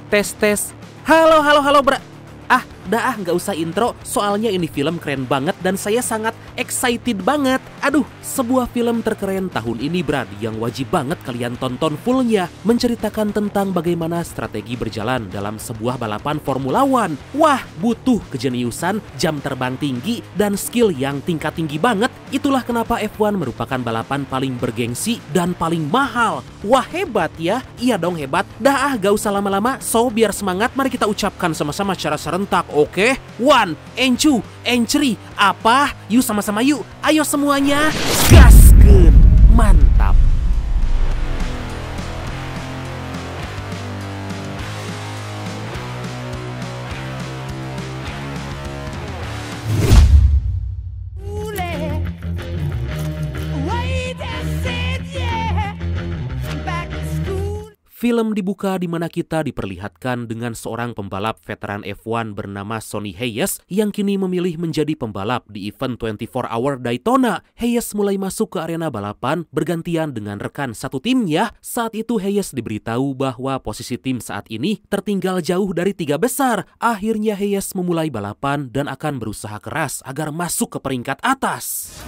Tes tes. Halo halo halo nggak usah intro, soalnya ini film keren banget dan saya sangat excited banget. Aduh, sebuah film terkeren tahun ini yang wajib banget kalian tonton fullnya. Menceritakan tentang bagaimana strategi berjalan dalam sebuah balapan Formula One. Wah, butuh kejeniusan, jam terbang tinggi, dan skill yang tingkat tinggi banget. Itulah kenapa F1 merupakan balapan paling bergengsi dan paling mahal. Wah, hebat ya? Iya dong hebat. Gak usah lama-lama, so biar semangat mari kita ucapkan sama-sama secara serentak. Oke, 1, and 2, and 3. Apa? Yuk sama-sama yuk. Ayo semuanya, gaskeun. Mantap. Film dibuka di mana kita diperlihatkan dengan seorang pembalap veteran F1 bernama Sonny Hayes yang kini memilih menjadi pembalap di event 24 Hour Daytona. Hayes mulai masuk ke arena balapan bergantian dengan rekan satu timnya. Saat itu Hayes diberitahu bahwa posisi tim saat ini tertinggal jauh dari 3 besar. Akhirnya Hayes memulai balapan dan akan berusaha keras agar masuk ke peringkat atas.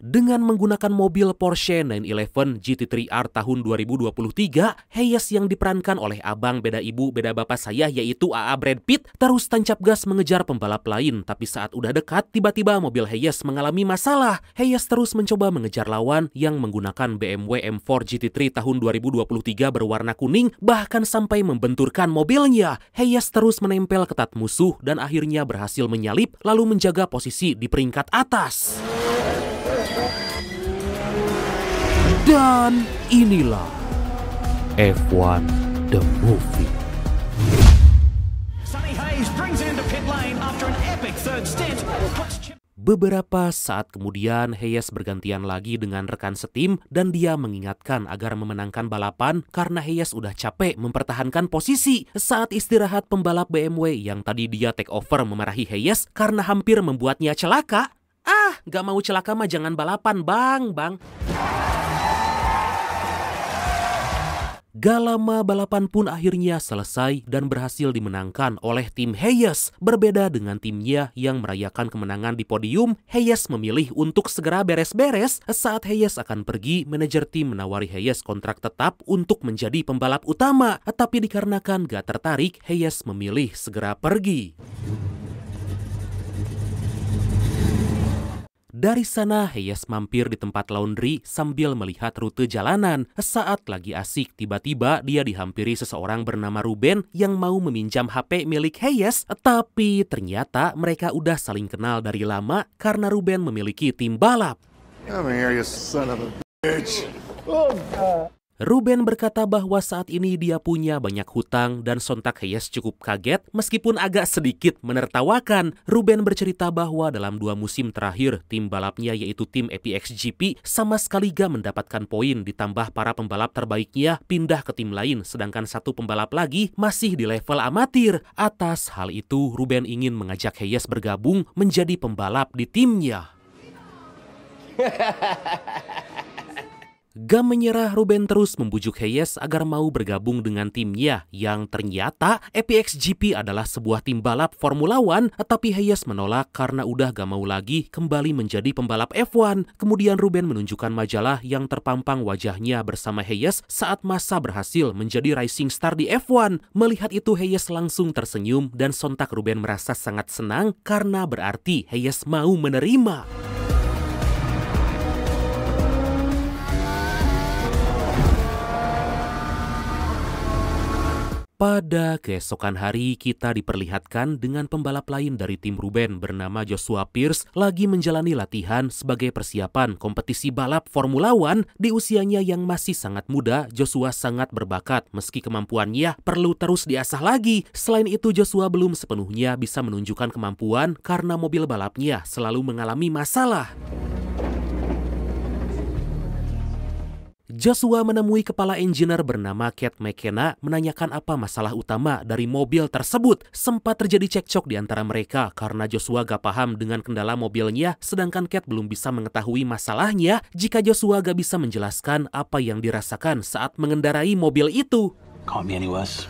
Dengan menggunakan mobil Porsche 911 GT3R tahun 2023, Hayes yang diperankan oleh abang beda ibu beda bapak saya yaitu AA Brad Pitt terus tancap gas mengejar pembalap lain. Tapi saat udah dekat, tiba-tiba mobil Hayes mengalami masalah. Hayes terus mencoba mengejar lawan yang menggunakan BMW M4 GT3 tahun 2023 berwarna kuning, bahkan sampai membenturkan mobilnya. Hayes terus menempel ketat musuh dan akhirnya berhasil menyalip lalu menjaga posisi di peringkat atas. Dan inilah F1 The Movie. Beberapa saat kemudian Hayes bergantian lagi dengan rekan setim dan dia mengingatkan agar memenangkan balapan karena Hayes udah capek mempertahankan posisi. Saat istirahat, pembalap BMW yang tadi dia take over memarahi Hayes karena hampir membuatnya celaka. Gak mau celaka mah jangan balapan bang. Gak lama balapan pun akhirnya selesai dan berhasil dimenangkan oleh tim Hayes. Berbeda dengan timnya yang merayakan kemenangan di podium, Hayes memilih untuk segera beres-beres. Saat Hayes akan pergi, manajer tim menawari Hayes kontrak tetap untuk menjadi pembalap utama. Tapi dikarenakan gak tertarik, Hayes memilih segera pergi. Dari sana, Hayes mampir di tempat laundry sambil melihat rute jalanan. Saat lagi asik, tiba-tiba dia dihampiri seseorang bernama Ruben yang mau meminjam HP milik Hayes. Tapi ternyata mereka udah saling kenal dari lama karena Ruben memiliki tim balap. Come here, you son of a bitch. Ruben berkata bahwa saat ini dia punya banyak hutang dan sontak Hayes cukup kaget meskipun agak sedikit menertawakan. Ruben bercerita bahwa dalam 2 musim terakhir tim balapnya yaitu tim APXGP sama sekali gak mendapatkan poin, ditambah para pembalap terbaiknya pindah ke tim lain sedangkan satu pembalap lagi masih di level amatir. Atas hal itu Ruben ingin mengajak Hayes bergabung menjadi pembalap di timnya. Gak menyerah, Ruben terus membujuk Hayes agar mau bergabung dengan timnya yang ternyata APXGP adalah sebuah tim balap Formula One. Tapi Hayes menolak karena udah gak mau lagi kembali menjadi pembalap F1. Kemudian Ruben menunjukkan majalah yang terpampang wajahnya bersama Hayes saat masa berhasil menjadi racing star di F1. Melihat itu Hayes langsung tersenyum dan sontak Ruben merasa sangat senang karena berarti Hayes mau menerima. Pada keesokan hari, kita diperlihatkan dengan pembalap lain dari tim Ruben bernama Joshua Pierce lagi menjalani latihan sebagai persiapan kompetisi balap Formula One. Di usianya yang masih sangat muda, Joshua sangat berbakat meski kemampuannya perlu terus diasah lagi. Selain itu, Joshua belum sepenuhnya bisa menunjukkan kemampuan karena mobil balapnya selalu mengalami masalah. Joshua menemui kepala engineer bernama Cat McKenna menanyakan apa masalah utama dari mobil tersebut. Sempat terjadi cekcok di antara mereka karena Joshua gak paham dengan kendala mobilnya, sedangkan Cat belum bisa mengetahui masalahnya jika Joshua gak bisa menjelaskan apa yang dirasakan saat mengendarai mobil itu. Can't be any worse.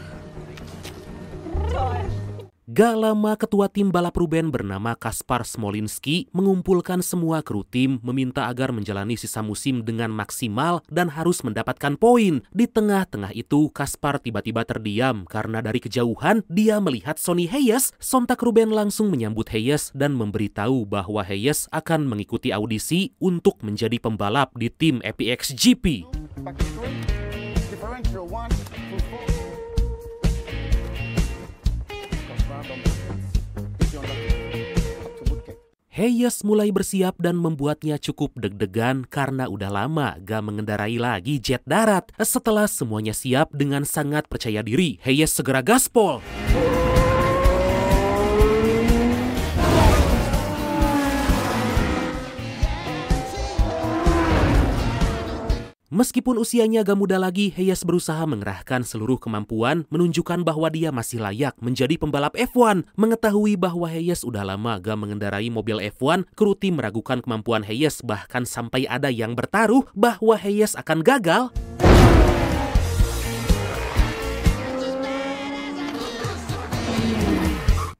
Gak lama ketua tim balap Ruben bernama Kaspar Smolinski mengumpulkan semua kru tim meminta agar menjalani sisa musim dengan maksimal dan harus mendapatkan poin. Di tengah-tengah itu Kaspar tiba-tiba terdiam karena dari kejauhan dia melihat Sonny Hayes. Sontak Ruben langsung menyambut Hayes dan memberitahu bahwa Hayes akan mengikuti audisi untuk menjadi pembalap di tim APX GP. Hayes mulai bersiap dan membuatnya cukup deg-degan karena udah lama gak mengendarai lagi jet darat. Setelah semuanya siap dengan sangat percaya diri, Hayes segera gaspol. Meskipun usianya gak muda lagi, Hayes berusaha mengerahkan seluruh kemampuan menunjukkan bahwa dia masih layak menjadi pembalap F1. Mengetahui bahwa Hayes udah lama gak mengendarai mobil F1, kru tim meragukan kemampuan Hayes, bahkan sampai ada yang bertaruh bahwa Hayes akan gagal.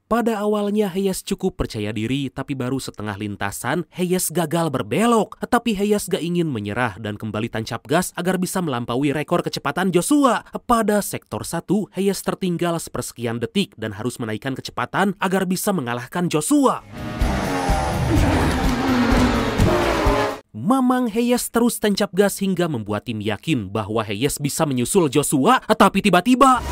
Pada awalnya Hayes cukup percaya diri, tapi baru setengah lintasan Hayes gagal berbelok. Tapi Hayes gak ingin menyerah dan kembali tancap gas agar bisa melampaui rekor kecepatan Joshua. Pada sektor 1, Hayes tertinggal sepersekian detik dan harus menaikkan kecepatan agar bisa mengalahkan Joshua. Mamang Hayes terus tancap gas hingga membuat tim yakin bahwa Hayes bisa menyusul Joshua, tapi tiba-tiba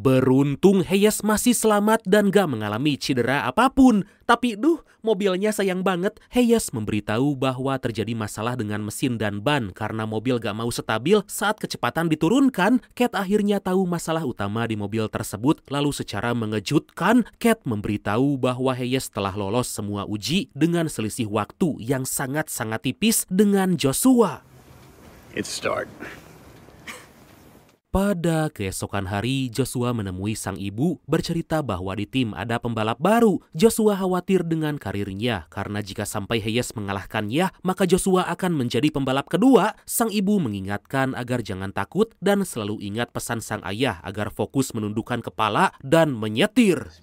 beruntung Hayes masih selamat dan gak mengalami cedera apapun. Tapi mobilnya sayang banget. Hayes memberitahu bahwa terjadi masalah dengan mesin dan ban karena mobil gak mau stabil saat kecepatan diturunkan. Cat akhirnya tahu masalah utama di mobil tersebut. Lalu secara mengejutkan, Cat memberitahu bahwa Hayes telah lolos semua uji dengan selisih waktu yang sangat-sangat tipis dengan Joshua. It's start. Pada keesokan hari, Joshua menemui sang ibu bercerita bahwa di tim ada pembalap baru. Joshua khawatir dengan karirnya karena jika sampai Hayes mengalahkannya, maka Joshua akan menjadi pembalap kedua. Sang ibu mengingatkan agar jangan takut dan selalu ingat pesan sang ayah agar fokus menundukkan kepala dan menyetir.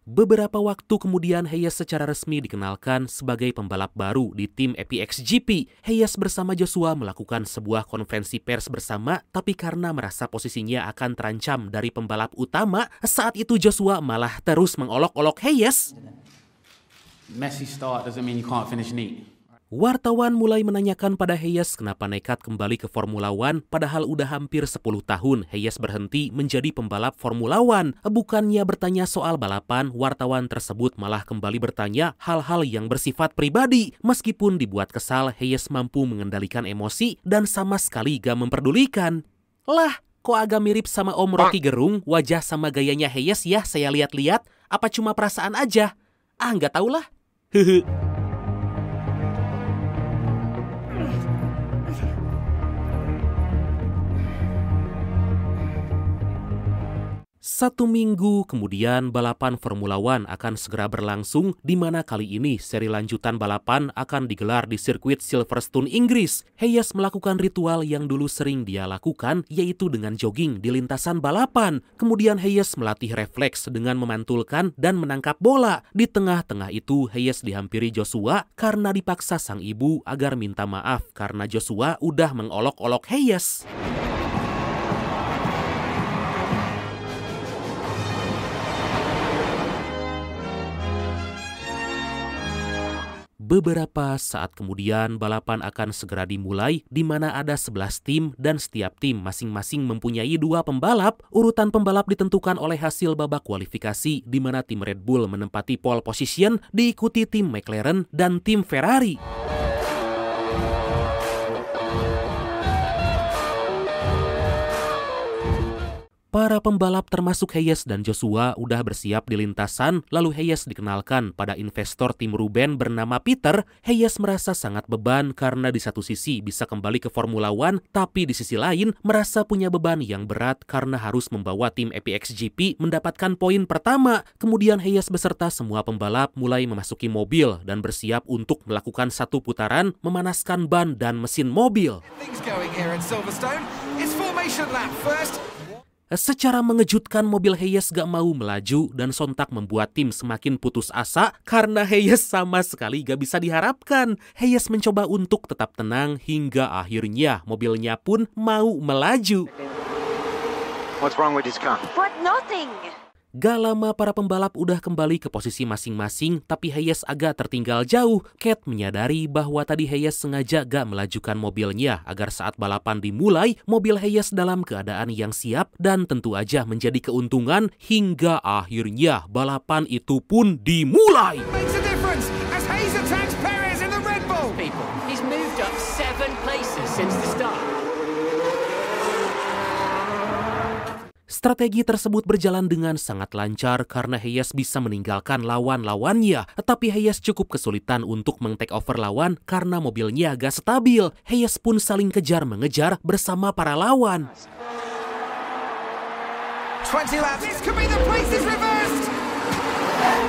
Beberapa waktu kemudian Hayes secara resmi dikenalkan sebagai pembalap baru di tim APX GP. Hayes bersama Joshua melakukan sebuah konferensi pers bersama, tapi karena merasa posisinya akan terancam dari pembalap utama, saat itu Joshua malah terus mengolok-olok Hayes. Messy start doesn't mean you can't finish neat. Wartawan mulai menanyakan pada Hayes kenapa nekat kembali ke Formula One padahal udah hampir 10 tahun Hayes berhenti menjadi pembalap Formula One. Bukannya bertanya soal balapan, wartawan tersebut malah kembali bertanya hal-hal yang bersifat pribadi. Meskipun dibuat kesal, Hayes mampu mengendalikan emosi dan sama sekali gak memperdulikan. Lah, kok agak mirip sama Om Rocky Gerung, wajah sama gayanya Hayes ya saya lihat-lihat. Apa cuma perasaan aja? Nggak tahulah. Hehe. 1 minggu kemudian balapan Formula One akan segera berlangsung, di mana kali ini seri lanjutan balapan akan digelar di sirkuit Silverstone, Inggris. Hayes melakukan ritual yang dulu sering dia lakukan, yaitu dengan jogging di lintasan balapan. Kemudian Hayes melatih refleks dengan memantulkan dan menangkap bola. Di tengah-tengah itu Hayes dihampiri Joshua karena dipaksa sang ibu agar minta maaf karena Joshua udah mengolok-olok Hayes. Beberapa saat kemudian balapan akan segera dimulai, di mana ada 11 tim dan setiap tim masing-masing mempunyai 2 pembalap. Urutan pembalap ditentukan oleh hasil babak kualifikasi, di mana tim Red Bull menempati pole position, diikuti tim McLaren dan tim Ferrari. Para pembalap termasuk Hayes dan Joshua udah bersiap di lintasan, lalu Hayes dikenalkan pada investor tim Ruben bernama Peter. Hayes merasa sangat beban karena di satu sisi bisa kembali ke Formula One, tapi di sisi lain merasa punya beban yang berat karena harus membawa tim APXGP mendapatkan poin pertama. Kemudian Hayes beserta semua pembalap mulai memasuki mobil dan bersiap untuk melakukan satu putaran memanaskan ban dan mesin mobil. Secara mengejutkan mobil Hayes gak mau melaju dan sontak membuat tim semakin putus asa karena Hayes sama sekali gak bisa diharapkan. Hayes mencoba untuk tetap tenang hingga akhirnya mobilnya pun mau melaju. What's wrong with his car? But nothing. Gak lama para pembalap udah kembali ke posisi masing-masing, tapi Hayes agak tertinggal jauh. Cat menyadari bahwa tadi Hayes sengaja gak melajukan mobilnya agar saat balapan dimulai, mobil Hayes dalam keadaan yang siap dan tentu aja menjadi keuntungan hingga akhirnya balapan itu pun dimulai. People, he's moved up 7 places since the start. Strategi tersebut berjalan dengan sangat lancar karena Hayes bisa meninggalkan lawan-lawannya. Tapi Hayes cukup kesulitan untuk meng-take over lawan karena mobilnya agak stabil. Hayes pun saling kejar-mengejar bersama para lawan. 20 laps. This could be the place is reversed.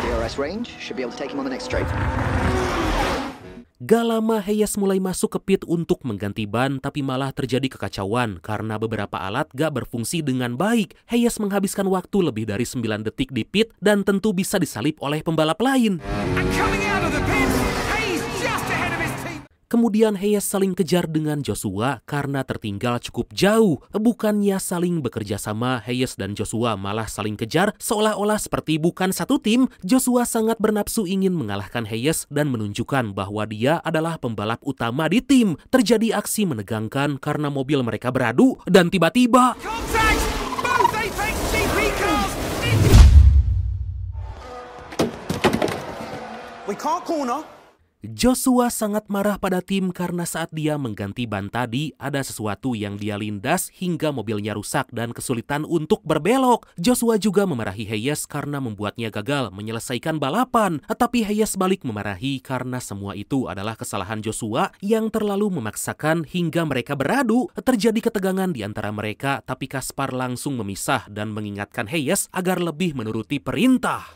DRS range should be able to take him on the next straight. Gak lama Hayes mulai masuk ke pit untuk mengganti ban, tapi malah terjadi kekacauan karena beberapa alat gak berfungsi dengan baik. Hayes menghabiskan waktu lebih dari 9 detik di pit dan tentu bisa disalip oleh pembalap lain. Kemudian Hayes saling kejar dengan Joshua karena tertinggal cukup jauh. Bukannya saling bekerja sama, Hayes dan Joshua malah saling kejar seolah-olah seperti bukan satu tim. Joshua sangat bernafsu ingin mengalahkan Hayes dan menunjukkan bahwa dia adalah pembalap utama di tim. Terjadi aksi menegangkan karena mobil mereka beradu dan tiba-tiba We can't corner. Joshua sangat marah pada tim karena saat dia mengganti ban tadi ada sesuatu yang dia lindas hingga mobilnya rusak dan kesulitan untuk berbelok. Joshua juga memarahi Hayes karena membuatnya gagal menyelesaikan balapan. Tapi Hayes balik memarahi karena semua itu adalah kesalahan Joshua yang terlalu memaksakan hingga mereka beradu. Terjadi ketegangan di antara mereka, tapi Kaspar langsung memisah dan mengingatkan Hayes agar lebih menuruti perintah.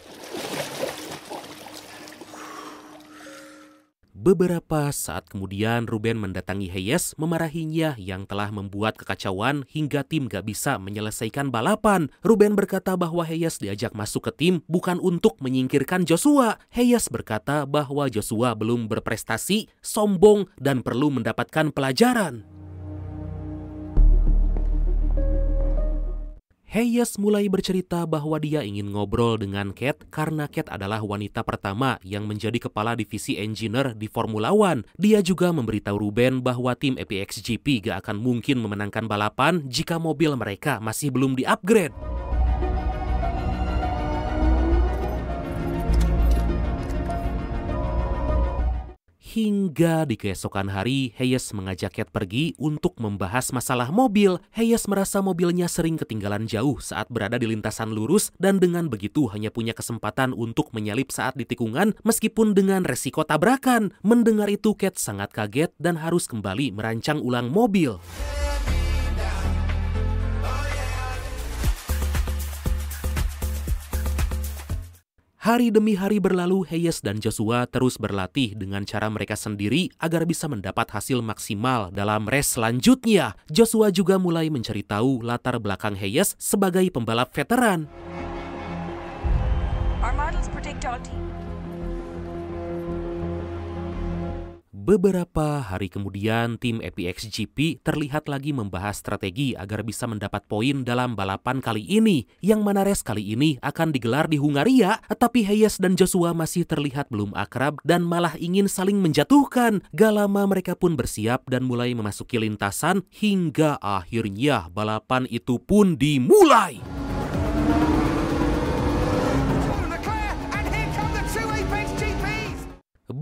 Beberapa saat kemudian Ruben mendatangi Hayes memarahinya yang telah membuat kekacauan hingga tim gak bisa menyelesaikan balapan. Ruben berkata bahwa Hayes diajak masuk ke tim bukan untuk menyingkirkan Joshua. Hayes berkata bahwa Joshua belum berprestasi, sombong, dan perlu mendapatkan pelajaran. Hayes mulai bercerita bahwa dia ingin ngobrol dengan Cat karena Cat adalah wanita pertama yang menjadi kepala divisi engineer di Formula One. Dia juga memberitahu Ruben bahwa tim APXGP gak akan mungkin memenangkan balapan jika mobil mereka masih belum di-upgrade. Hingga di keesokan hari, Hayes mengajak Cat pergi untuk membahas masalah mobil. Hayes merasa mobilnya sering ketinggalan jauh saat berada di lintasan lurus dan dengan begitu hanya punya kesempatan untuk menyalip saat di tikungan meskipun dengan resiko tabrakan. Mendengar itu Cat sangat kaget dan harus kembali merancang ulang mobil. Hari demi hari berlalu, Hayes dan Joshua terus berlatih dengan cara mereka sendiri agar bisa mendapat hasil maksimal dalam race selanjutnya. Joshua juga mulai mencari tahu latar belakang Hayes sebagai pembalap veteran. Our models predict our team. Beberapa hari kemudian, tim APXGP terlihat lagi membahas strategi agar bisa mendapat poin dalam balapan kali ini. Yang mana race kali ini akan digelar di Hungaria, tapi Hayes dan Joshua masih terlihat belum akrab dan malah ingin saling menjatuhkan. Gak lama mereka pun bersiap dan mulai memasuki lintasan hingga akhirnya balapan itu pun dimulai.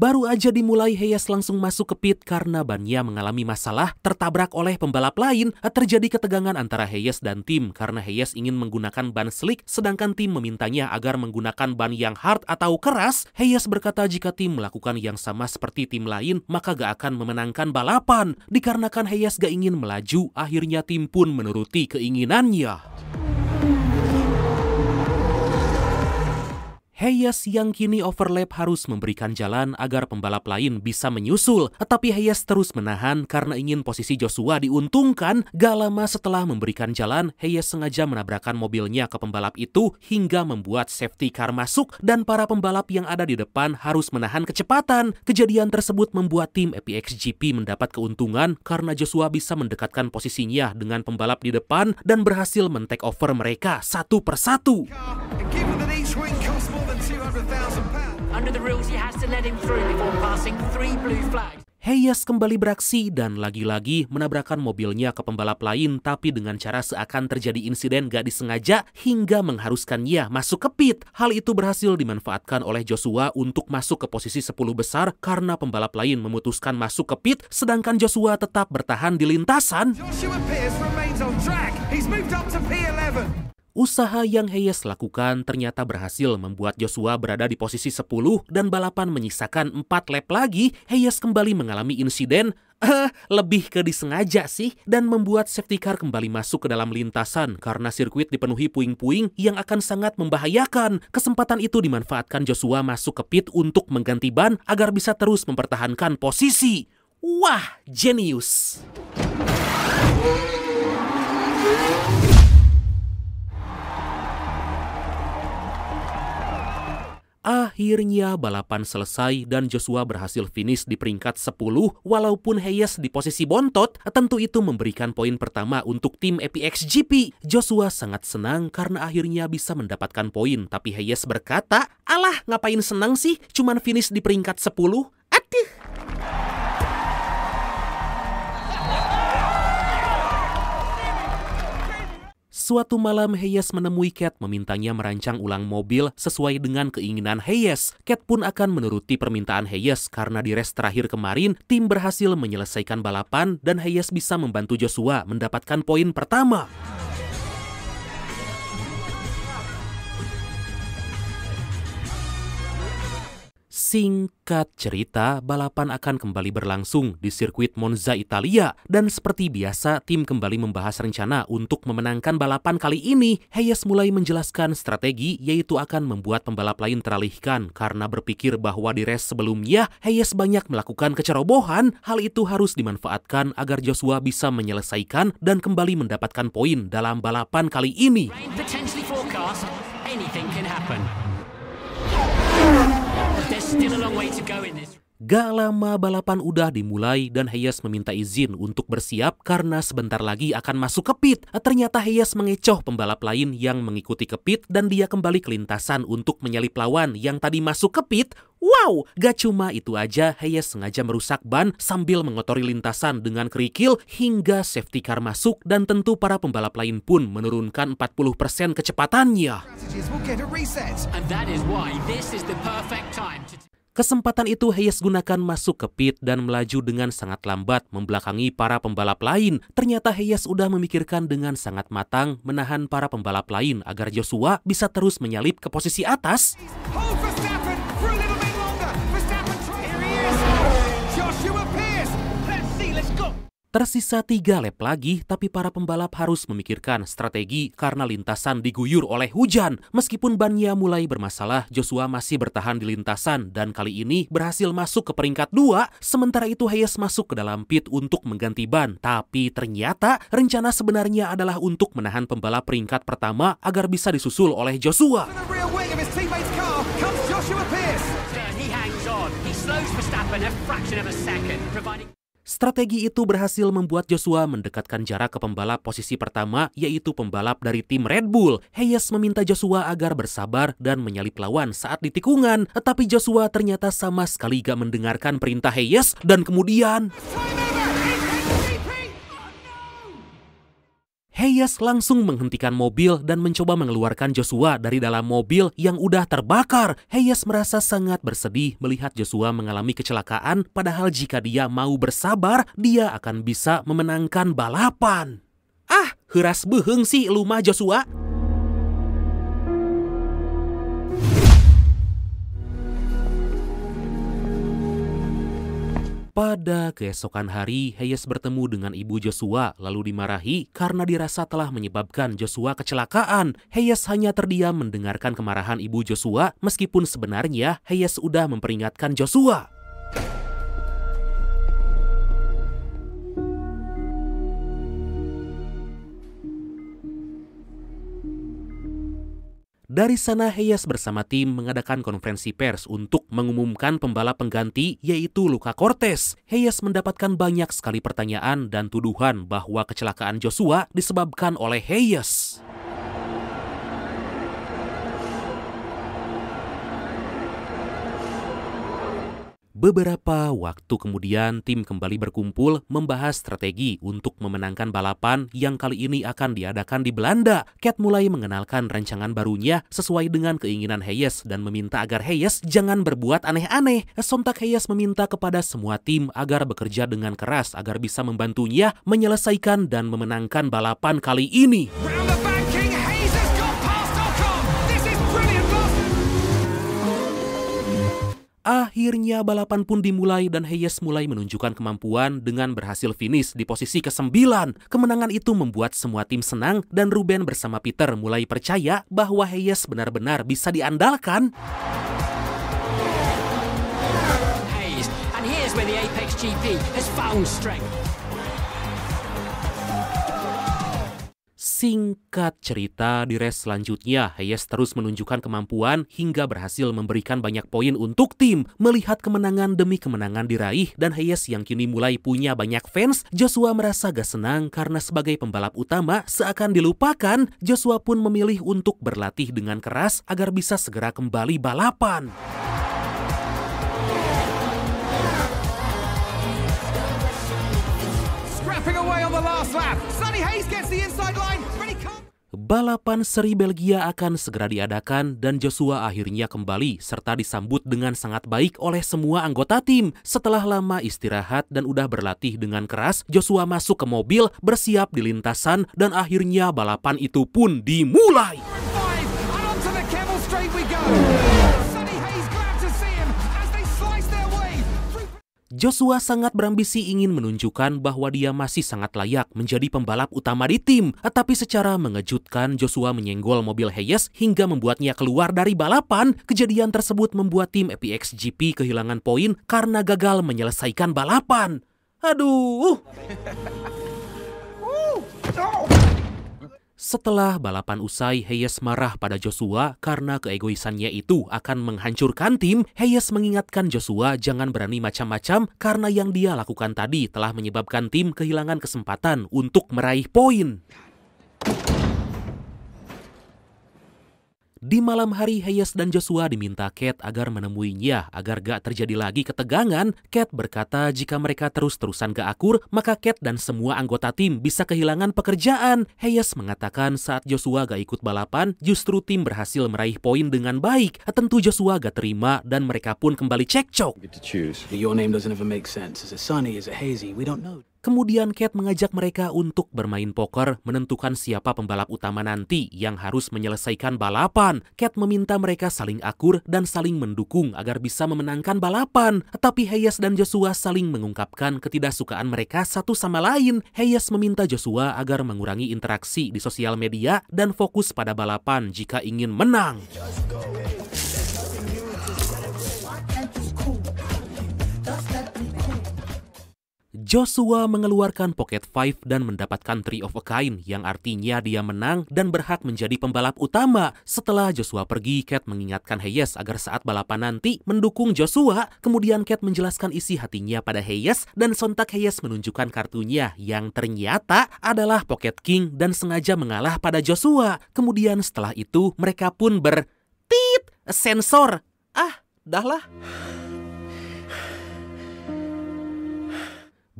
Baru aja dimulai, Hayes langsung masuk ke pit karena bannya mengalami masalah, tertabrak oleh pembalap lain. Terjadi ketegangan antara Hayes dan tim karena Hayes ingin menggunakan ban slick sedangkan tim memintanya agar menggunakan ban yang hard atau keras. Hayes berkata jika tim melakukan yang sama seperti tim lain maka gak akan memenangkan balapan. Dikarenakan Hayes gak ingin melaju, akhirnya tim pun menuruti keinginannya. Hayes yang kini overlap harus memberikan jalan agar pembalap lain bisa menyusul. Tapi Hayes terus menahan karena ingin posisi Joshua diuntungkan. Gak lama setelah memberikan jalan, Hayes sengaja menabrakkan mobilnya ke pembalap itu hingga membuat safety car masuk dan para pembalap yang ada di depan harus menahan kecepatan. Kejadian tersebut membuat tim APXGP mendapat keuntungan karena Joshua bisa mendekatkan posisinya dengan pembalap di depan dan berhasil men-take over mereka satu persatu. Under the rules, he has to let him through before passing 3 blue flags. Hayes kembali beraksi dan lagi-lagi menabrakkan mobilnya ke pembalap lain tapi dengan cara seakan terjadi insiden gak disengaja hingga mengharuskannya masuk ke pit. Hal itu berhasil dimanfaatkan oleh Joshua untuk masuk ke posisi 10 besar karena pembalap lain memutuskan masuk ke pit sedangkan Joshua tetap bertahan di lintasan. Joshua Pierce remains on track. He's moved up to P11. Usaha yang Hayes lakukan ternyata berhasil membuat Joshua berada di posisi 10 dan balapan menyisakan 4 lap lagi. Hayes kembali mengalami insiden, lebih ke disengaja sih, dan membuat safety car kembali masuk ke dalam lintasan karena sirkuit dipenuhi puing-puing yang akan sangat membahayakan. Kesempatan itu dimanfaatkan Joshua masuk ke pit untuk mengganti ban agar bisa terus mempertahankan posisi. Wah, jenius! Akhirnya balapan selesai dan Joshua berhasil finish di peringkat 10 walaupun Hayes di posisi bontot. Tentu itu memberikan poin pertama untuk tim APXGP. Joshua sangat senang karena akhirnya bisa mendapatkan poin, tapi Hayes berkata, "Alah, ngapain senang sih? Cuman finish di peringkat 10." Aduh. Suatu malam Hayes menemui Cat memintanya merancang ulang mobil sesuai dengan keinginan Hayes. Cat pun akan menuruti permintaan Hayes karena di race terakhir kemarin tim berhasil menyelesaikan balapan dan Hayes bisa membantu Joshua mendapatkan poin pertama. Singkat cerita, balapan akan kembali berlangsung di sirkuit Monza, Italia. Dan seperti biasa, tim kembali membahas rencana untuk memenangkan balapan kali ini. Hayes mulai menjelaskan strategi, yaitu akan membuat pembalap lain teralihkan karena berpikir bahwa di race sebelumnya, Hayes banyak melakukan kecerobohan. Hal itu harus dimanfaatkan agar Joshua bisa menyelesaikan dan kembali mendapatkan poin dalam balapan kali ini. Rain potentially forecast. Anything can happen. There's still a long way to go in this. Gak lama balapan udah dimulai dan Hayes meminta izin untuk bersiap karena sebentar lagi akan masuk ke pit. Ternyata Hayes mengecoh pembalap lain yang mengikuti ke pit dan dia kembali ke lintasan untuk menyalip lawan yang tadi masuk ke pit. Wow, gak cuma itu aja, Hayes sengaja merusak ban sambil mengotori lintasan dengan kerikil hingga safety car masuk dan tentu para pembalap lain pun menurunkan 40% kecepatannya. And that is why this is the perfect time to... Kesempatan itu Hayes gunakan masuk ke pit dan melaju dengan sangat lambat membelakangi para pembalap lain. Ternyata Hayes udah memikirkan dengan sangat matang menahan para pembalap lain agar Joshua bisa terus menyalip ke posisi atas. Tersisa 3 lap lagi, tapi para pembalap harus memikirkan strategi karena lintasan diguyur oleh hujan. Meskipun bannya mulai bermasalah, Joshua masih bertahan di lintasan dan kali ini berhasil masuk ke peringkat 2. Sementara itu Hayes masuk ke dalam pit untuk mengganti ban. Tapi ternyata rencana sebenarnya adalah untuk menahan pembalap peringkat pertama agar bisa disusul oleh Joshua. He hangs on. He slows Verstappen a fraction of a second, providing... Strategi itu berhasil membuat Joshua mendekatkan jarak ke pembalap posisi pertama, yaitu pembalap dari tim Red Bull. Hayes meminta Joshua agar bersabar dan menyalip lawan saat di tikungan. Tetapi Joshua ternyata sama sekali gak mendengarkan perintah Hayes dan kemudian... Hayes Hayes langsung menghentikan mobil dan mencoba mengeluarkan Joshua dari dalam mobil yang udah terbakar. Hayes merasa sangat bersedih melihat Joshua mengalami kecelakaan, padahal jika dia mau bersabar, dia akan bisa memenangkan balapan. Ah, heuras beuheung sih lu mah Joshua. Pada keesokan hari, Hayes bertemu dengan ibu Joshua lalu dimarahi karena dirasa telah menyebabkan Joshua kecelakaan. Hayes hanya terdiam mendengarkan kemarahan ibu Joshua meskipun sebenarnya Hayes sudah memperingatkan Joshua. Dari sana Hayes bersama tim mengadakan konferensi pers untuk mengumumkan pembalap pengganti yaitu Luca Cortez. Hayes mendapatkan banyak sekali pertanyaan dan tuduhan bahwa kecelakaan Joshua disebabkan oleh Hayes. Beberapa waktu kemudian, tim kembali berkumpul membahas strategi untuk memenangkan balapan yang kali ini akan diadakan di Belanda. Cat mulai mengenalkan rancangan barunya sesuai dengan keinginan Hayes dan meminta agar Hayes jangan berbuat aneh-aneh. Sontak Hayes meminta kepada semua tim agar bekerja dengan keras agar bisa membantunya menyelesaikan dan memenangkan balapan kali ini. Akhirnya balapan pun dimulai dan Hayes mulai menunjukkan kemampuan dengan berhasil finish di posisi ke-9. Kemenangan itu membuat semua tim senang dan Ruben bersama Peter mulai percaya bahwa Hayes benar-benar bisa diandalkan. Hayes, and here's where the Apex GP has found strength. Singkat cerita, di race selanjutnya, Hayes terus menunjukkan kemampuan hingga berhasil memberikan banyak poin untuk tim. Melihat kemenangan demi kemenangan diraih dan Hayes yang kini mulai punya banyak fans, Joshua merasa gak senang karena sebagai pembalap utama seakan dilupakan. Joshua pun memilih untuk berlatih dengan keras agar bisa segera kembali balapan. Away on the last lap. Sonny Hayes gets the inside line. Balapan seri Belgia akan segera diadakan dan Joshua akhirnya kembali serta disambut dengan sangat baik oleh semua anggota tim. Setelah lama istirahat dan udah berlatih dengan keras, Joshua masuk ke mobil bersiap di lintasan dan akhirnya balapan itu pun dimulai. Joshua sangat berambisi ingin menunjukkan bahwa dia masih sangat layak menjadi pembalap utama di tim. Tapi secara mengejutkan, Joshua menyenggol mobil Hayes hingga membuatnya keluar dari balapan. Kejadian tersebut membuat tim Apex GP kehilangan poin karena gagal menyelesaikan balapan. Aduh! Setelah balapan usai, Hayes marah pada Joshua karena keegoisannya itu akan menghancurkan tim. Hayes mengingatkan Joshua jangan berani macam-macam karena yang dia lakukan tadi telah menyebabkan tim kehilangan kesempatan untuk meraih poin. Di malam hari, Hayes dan Joshua diminta Cat agar menemuinya agar gak terjadi lagi ketegangan. Cat berkata jika mereka terus-terusan gak akur, maka Cat dan semua anggota tim bisa kehilangan pekerjaan. Hayes mengatakan saat Joshua gak ikut balapan, justru tim berhasil meraih poin dengan baik. Tentu Joshua gak terima dan mereka pun kembali cekcok. Your name doesn't ever make sense. Is it Sonny? Is it Hazy? We don't know. Kemudian Cat mengajak mereka untuk bermain poker menentukan siapa pembalap utama nanti yang harus menyelesaikan balapan. Cat meminta mereka saling akur dan saling mendukung agar bisa memenangkan balapan. Tapi Hayes dan Joshua saling mengungkapkan ketidaksukaan mereka satu sama lain. Hayes meminta Joshua agar mengurangi interaksi di sosial media dan fokus pada balapan jika ingin menang. Joshua mengeluarkan Pocket 5 dan mendapatkan Three of a Kind yang artinya dia menang dan berhak menjadi pembalap utama. Setelah Joshua pergi, Cat mengingatkan Hayes agar saat balapan nanti mendukung Joshua. Kemudian Cat menjelaskan isi hatinya pada Hayes dan sontak Hayes menunjukkan kartunya yang ternyata adalah Pocket King dan sengaja mengalah pada Joshua. Kemudian setelah itu mereka pun sensor. Dahlah.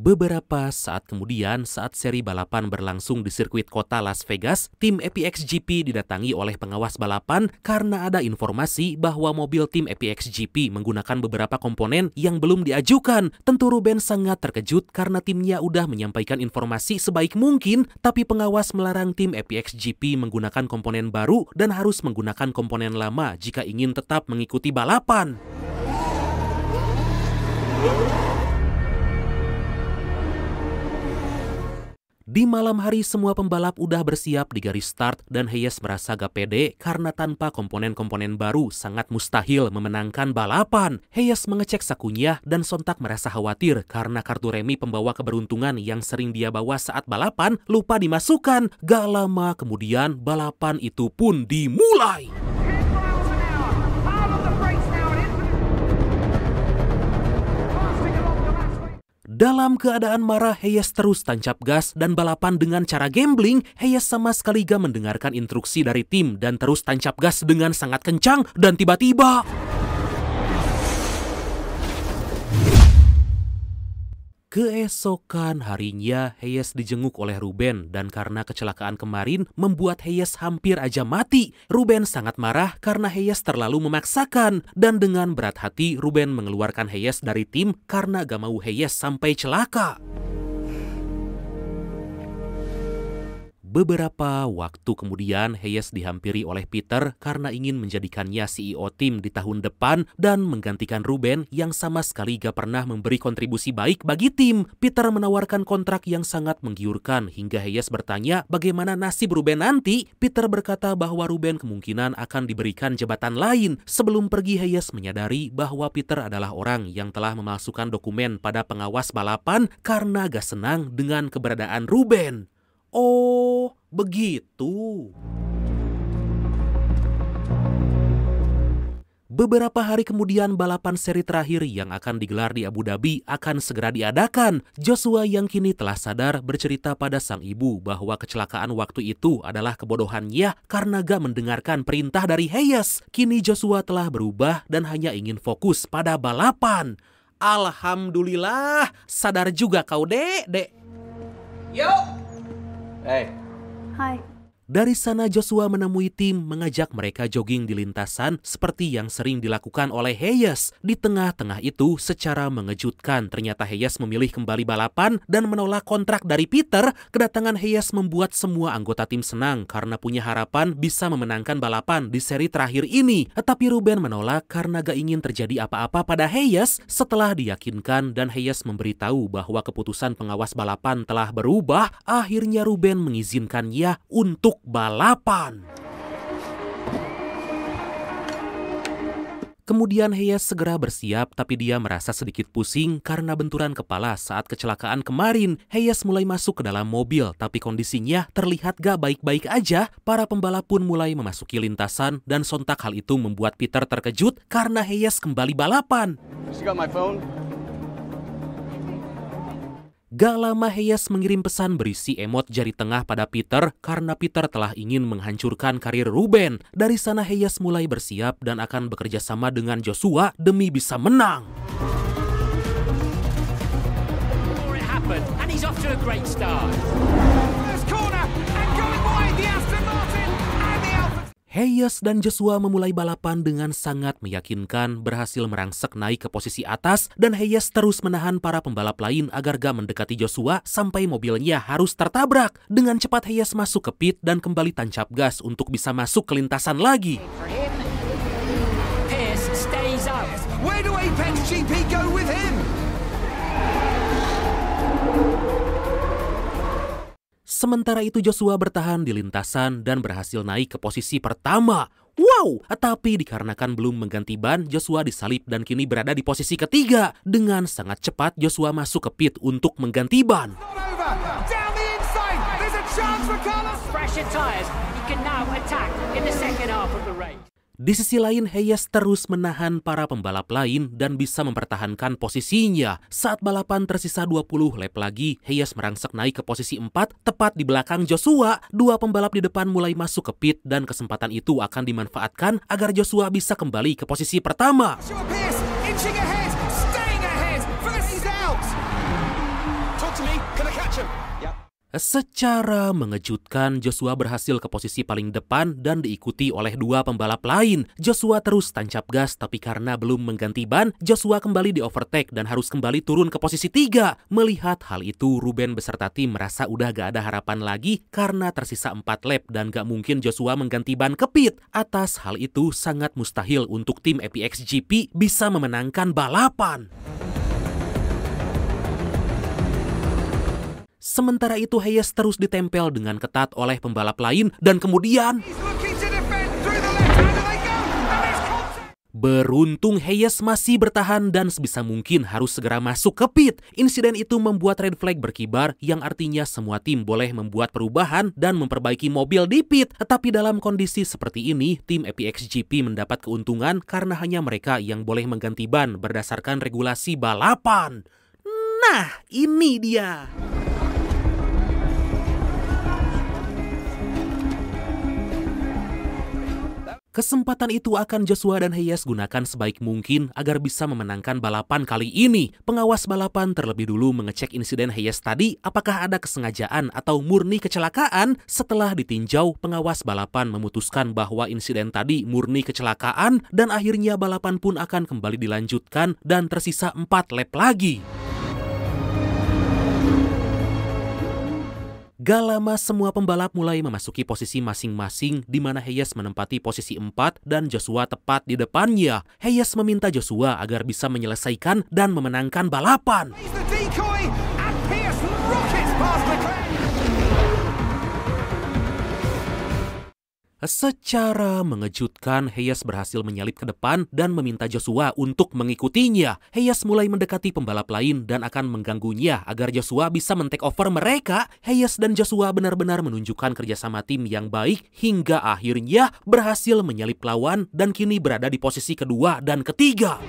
Beberapa saat kemudian, saat seri balapan berlangsung di sirkuit kota Las Vegas, tim APX GP didatangi oleh pengawas balapan karena ada informasi bahwa mobil tim APX GP menggunakan beberapa komponen yang belum diajukan. Tentu Ruben sangat terkejut karena timnya udah menyampaikan informasi sebaik mungkin, tapi pengawas melarang tim APX GP menggunakan komponen baru dan harus menggunakan komponen lama jika ingin tetap mengikuti balapan. Di malam hari semua pembalap udah bersiap di garis start dan Hayes merasa gak pede karena tanpa komponen-komponen baru sangat mustahil memenangkan balapan. Hayes mengecek sakunya dan sontak merasa khawatir karena kartu remi pembawa keberuntungan yang sering dia bawa saat balapan lupa dimasukkan. Gak lama kemudian balapan itu pun dimulai. Dalam keadaan marah, Hayes terus tancap gas dan balapan dengan cara gambling. Hayes sama sekali gak mendengarkan instruksi dari tim dan terus tancap gas dengan sangat kencang dan tiba-tiba... Keesokan harinya, Hayes dijenguk oleh Ruben dan karena kecelakaan kemarin membuat Hayes hampir aja mati. Ruben sangat marah karena Hayes terlalu memaksakan dan dengan berat hati Ruben mengeluarkan Hayes dari tim karena gak mau Hayes sampai celaka. Beberapa waktu kemudian, Hayes dihampiri oleh Peter karena ingin menjadikannya CEO tim di tahun depan dan menggantikan Ruben yang sama sekali gak pernah memberi kontribusi baik bagi tim. Peter menawarkan kontrak yang sangat menggiurkan hingga Hayes bertanya bagaimana nasib Ruben nanti. Peter berkata bahwa Ruben kemungkinan akan diberikan jabatan lain. Sebelum pergi, Hayes menyadari bahwa Peter adalah orang yang telah memalsukan dokumen pada pengawas balapan karena gak senang dengan keberadaan Ruben. Oh, begitu. Beberapa hari kemudian balapan seri terakhir yang akan digelar di Abu Dhabi akan segera diadakan. Joshua yang kini telah sadar bercerita pada sang ibu bahwa kecelakaan waktu itu adalah kebodohannya karena gak mendengarkan perintah dari Hayes. Kini Joshua telah berubah dan hanya ingin fokus pada balapan. Alhamdulillah, sadar juga kau, Dek. Yo! Hey. Hi. Dari sana Joshua menemui tim mengajak mereka jogging di lintasan seperti yang sering dilakukan oleh Hayes. Di tengah-tengah itu secara mengejutkan ternyata Hayes memilih kembali balapan dan menolak kontrak dari Peter. Kedatangan Hayes membuat semua anggota tim senang karena punya harapan bisa memenangkan balapan di seri terakhir ini. Tapi Ruben menolak karena gak ingin terjadi apa-apa pada Hayes. Setelah diyakinkan dan Hayes memberitahu bahwa keputusan pengawas balapan telah berubah, akhirnya Ruben mengizinkannya untuk balapan. Kemudian Hayes segera bersiap, tapi dia merasa sedikit pusing karena benturan kepala saat kecelakaan kemarin. Hayes mulai masuk ke dalam mobil, tapi kondisinya terlihat gak baik-baik aja. Para pembalap pun mulai memasuki lintasan dan sontak hal itu membuat Peter terkejut karena Hayes kembali balapan. Gak lama Hayes mengirim pesan berisi emot jari tengah pada Peter karena Peter telah ingin menghancurkan karir Ruben. Dari sana Hayes mulai bersiap dan akan bekerja sama dengan Joshua demi bisa menang. Hayes dan Joshua memulai balapan dengan sangat meyakinkan, berhasil merangsek naik ke posisi atas dan Hayes terus menahan para pembalap lain agar gak mendekati Joshua sampai mobilnya harus tertabrak. Dengan cepat Hayes masuk ke pit dan kembali tancap gas untuk bisa masuk ke lintasan lagi. Where do Apex GP go with him? Sementara itu Joshua bertahan di lintasan dan berhasil naik ke posisi pertama. Wow, tapi dikarenakan belum mengganti ban, Joshua disalip dan kini berada di posisi ketiga. Dengan sangat cepat Joshua masuk ke pit untuk mengganti ban. Di sisi lain, Hayes terus menahan para pembalap lain dan bisa mempertahankan posisinya. Saat balapan tersisa 20 lap lagi, Hayes merangsek naik ke posisi 4, tepat di belakang Joshua. Dua pembalap di depan mulai masuk ke pit dan kesempatan itu akan dimanfaatkan agar Joshua bisa kembali ke posisi pertama. Secara mengejutkan, Joshua berhasil ke posisi paling depan dan diikuti oleh dua pembalap lain. Joshua terus tancap gas, tapi karena belum mengganti ban, Joshua kembali di overtake dan harus kembali turun ke posisi 3. Melihat hal itu, Ruben beserta tim merasa udah gak ada harapan lagi karena tersisa 4 lap dan gak mungkin Joshua mengganti ban ke pit. Atas hal itu, sangat mustahil untuk tim APX GP bisa memenangkan balapan. Sementara itu Hayes terus ditempel dengan ketat oleh pembalap lain dan kemudian beruntung Hayes masih bertahan dan sebisa mungkin harus segera masuk ke pit. Insiden itu membuat red flag berkibar yang artinya semua tim boleh membuat perubahan dan memperbaiki mobil di pit. Tetapi dalam kondisi seperti ini, tim APX GP mendapat keuntungan karena hanya mereka yang boleh mengganti ban berdasarkan regulasi balapan. Nah, ini dia. Kesempatan itu akan Joshua dan Hayes gunakan sebaik mungkin agar bisa memenangkan balapan kali ini. Pengawas balapan terlebih dulu mengecek insiden Hayes tadi apakah ada kesengajaan atau murni kecelakaan. Setelah ditinjau, pengawas balapan memutuskan bahwa insiden tadi murni kecelakaan dan akhirnya balapan pun akan kembali dilanjutkan dan tersisa 4 lap lagi. Gak lama semua pembalap mulai memasuki posisi masing-masing di mana Hayes menempati posisi 4 dan Joshua tepat di depannya. Hayes meminta Joshua agar bisa menyelesaikan dan memenangkan balapan. Secara mengejutkan, Hayes berhasil menyalip ke depan dan meminta Joshua untuk mengikutinya. Hayes mulai mendekati pembalap lain dan akan mengganggunya agar Joshua bisa men-take over mereka. Hayes dan Joshua benar-benar menunjukkan kerjasama tim yang baik hingga akhirnya berhasil menyalip lawan dan kini berada di posisi kedua dan ketiga.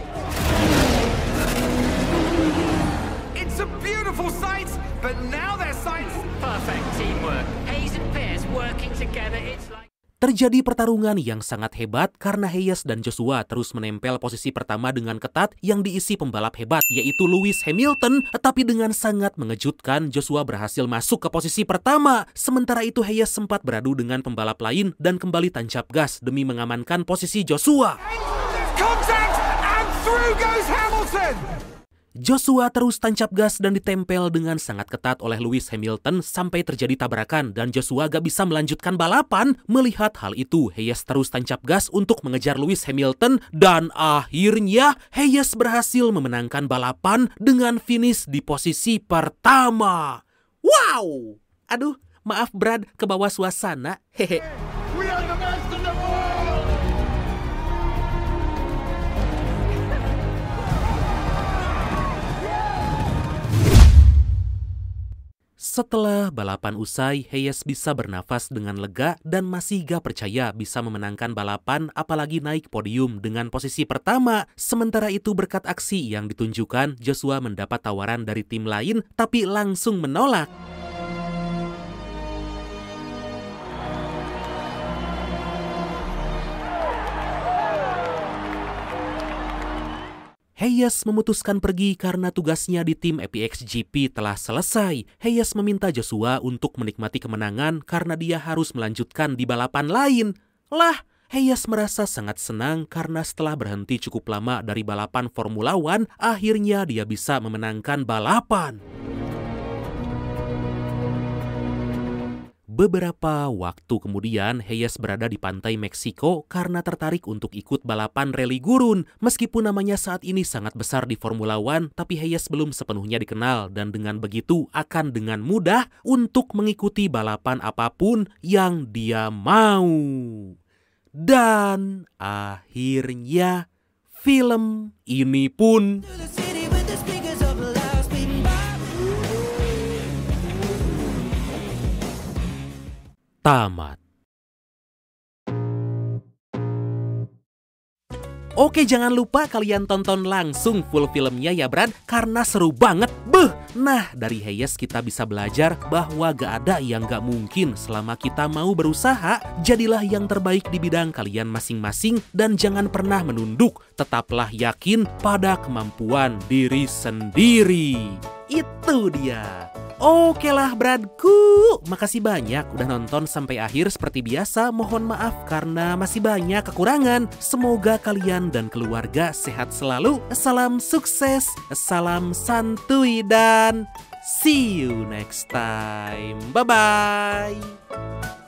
It's a beautiful sight, but now their sights. Perfect teamwork. Hayes and Pierce working together. It's like Terjadi pertarungan yang sangat hebat karena Hayes dan Joshua terus menempel posisi pertama dengan ketat yang diisi pembalap hebat yaitu Lewis Hamilton. Tapi dengan sangat mengejutkan, Joshua berhasil masuk ke posisi pertama. Sementara itu Hayes sempat beradu dengan pembalap lain dan kembali tancap gas demi mengamankan posisi Joshua. Contact and through goes Hamilton. Joshua terus tancap gas dan ditempel dengan sangat ketat oleh Lewis Hamilton sampai terjadi tabrakan dan Joshua gak bisa melanjutkan balapan. Melihat hal itu, Hayes terus tancap gas untuk mengejar Lewis Hamilton dan akhirnya Hayes berhasil memenangkan balapan dengan finish di posisi pertama. Wow! Aduh, maaf Brad, ke bawah suasana. Hehe. We are the best in the world! Setelah balapan usai, Hayes bisa bernafas dengan lega dan masih gak percaya bisa memenangkan balapan apalagi naik podium dengan posisi pertama. Sementara itu berkat aksi yang ditunjukkan, Joshua mendapat tawaran dari tim lain tapi langsung menolak. Hayes memutuskan pergi karena tugasnya di tim APX GP telah selesai. Hayes meminta Joshua untuk menikmati kemenangan karena dia harus melanjutkan di balapan lain. Lah, Hayes merasa sangat senang karena setelah berhenti cukup lama dari balapan Formula One, akhirnya dia bisa memenangkan balapan. Beberapa waktu kemudian, Hayes berada di pantai Meksiko karena tertarik untuk ikut balapan rally gurun. Meskipun namanya saat ini sangat besar di Formula One, tapi Hayes belum sepenuhnya dikenal dan dengan begitu akan dengan mudah untuk mengikuti balapan apapun yang dia mau. Dan akhirnya film ini pun tamat. Oke, jangan lupa kalian tonton langsung full filmnya ya Brad, karena seru banget. Nah, dari Hayes kita bisa belajar bahwa gak ada yang gak mungkin selama kita mau berusaha. Jadilah yang terbaik di bidang kalian masing-masing dan jangan pernah menunduk. Tetaplah yakin pada kemampuan diri sendiri. Itu dia. Oke lah bradku, makasih banyak udah nonton sampai akhir. Seperti biasa mohon maaf karena masih banyak kekurangan. Semoga kalian dan keluarga sehat selalu. Salam sukses, salam santuy, dan see you next time. Bye-bye.